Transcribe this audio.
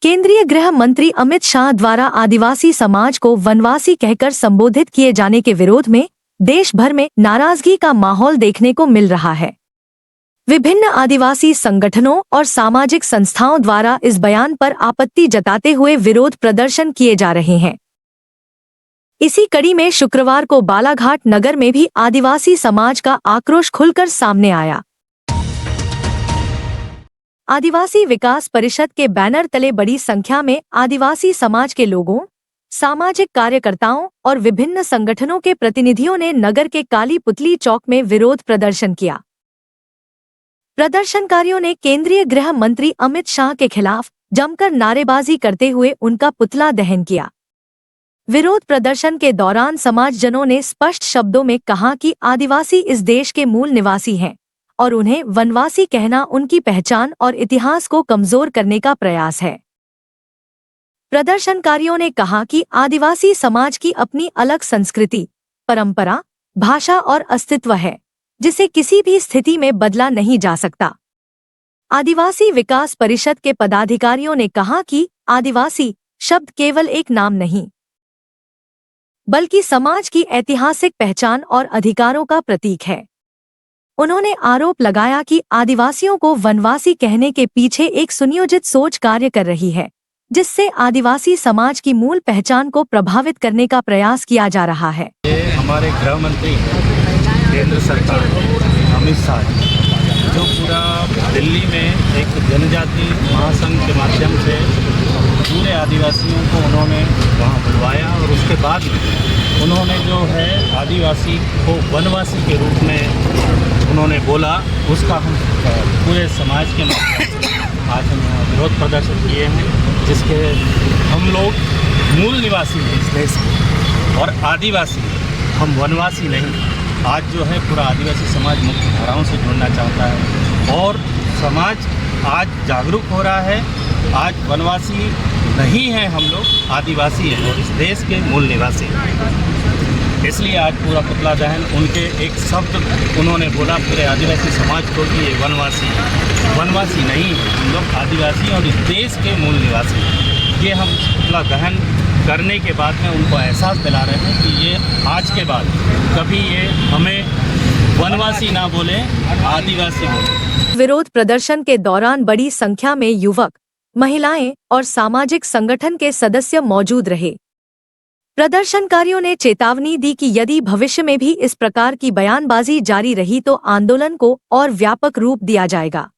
केंद्रीय गृह मंत्री अमित शाह द्वारा आदिवासी समाज को वनवासी कहकर संबोधित किए जाने के विरोध में देश भर में नाराजगी का माहौल देखने को मिल रहा है। विभिन्न आदिवासी संगठनों और सामाजिक संस्थाओं द्वारा इस बयान पर आपत्ति जताते हुए विरोध प्रदर्शन किए जा रहे हैं। इसी कड़ी में शुक्रवार को बालाघाट नगर में भी आदिवासी समाज का आक्रोश खुलकर सामने आया। आदिवासी विकास परिषद के बैनर तले बड़ी संख्या में आदिवासी समाज के लोगों, सामाजिक कार्यकर्ताओं और विभिन्न संगठनों के प्रतिनिधियों ने नगर के काली पुतली चौक में विरोध प्रदर्शन किया। प्रदर्शनकारियों ने केंद्रीय गृह मंत्री अमित शाह के खिलाफ जमकर नारेबाजी करते हुए उनका पुतला दहन किया। विरोध प्रदर्शन के दौरान समाजजनों ने स्पष्ट शब्दों में कहा कि आदिवासी इस देश के मूल निवासी हैं और उन्हें वनवासी कहना उनकी पहचान और इतिहास को कमजोर करने का प्रयास है। प्रदर्शनकारियों ने कहा कि आदिवासी समाज की अपनी अलग संस्कृति, परंपरा, भाषा और अस्तित्व है, जिसे किसी भी स्थिति में बदला नहीं जा सकता। आदिवासी विकास परिषद के पदाधिकारियों ने कहा कि आदिवासी शब्द केवल एक नाम नहीं, बल्कि समाज की ऐतिहासिक पहचान और अधिकारों का प्रतीक है। उन्होंने आरोप लगाया कि आदिवासियों को वनवासी कहने के पीछे एक सुनियोजित सोच कार्य कर रही है, जिससे आदिवासी समाज की मूल पहचान को प्रभावित करने का प्रयास किया जा रहा है। ये हमारे गृह मंत्री केंद्र सरकार अमित शाह जो पूरा दिल्ली में एक जनजाति महासंघ के माध्यम से पूरे आदिवासियों को उन्होंने वहाँ बुलवाया और उसके बाद उन्होंने जो है आदिवासी को वनवासी के रूप में उन्होंने बोला, उसका हम पूरे समाज के माध्यम से आज हम विरोध प्रदर्शन किए हैं, जिसके हम लोग मूल निवासी हैं इस देश के और आदिवासी, हम वनवासी नहीं। आज जो है पूरा आदिवासी समाज मुख्य धाराओं से जुड़ना चाहता है और समाज आज जागरूक हो रहा है। आज वनवासी नहीं है हम लोग, आदिवासी हैं और इस देश के मूल निवासी हैं। इसलिए आज पूरा पुतला दहन, उनके एक शब्द उन्होंने बोला पूरे आदिवासी समाज को कि ये वनवासी नहीं है, हम लोग आदिवासी और इस देश के मूल निवासी हैं। ये हम पुतला दहन करने के बाद में उनको एहसास दिला रहे हैं कि ये आज के बाद कभी ये हमें वनवासी ना बोले, आदिवासी बोले। विरोध प्रदर्शन के दौरान बड़ी संख्या में युवक, महिलाएं और सामाजिक संगठन के सदस्य मौजूद रहे। प्रदर्शनकारियों ने चेतावनी दी कि यदि भविष्य में भी इस प्रकार की बयानबाजी जारी रही तो आंदोलन को और व्यापक रूप दिया जाएगा।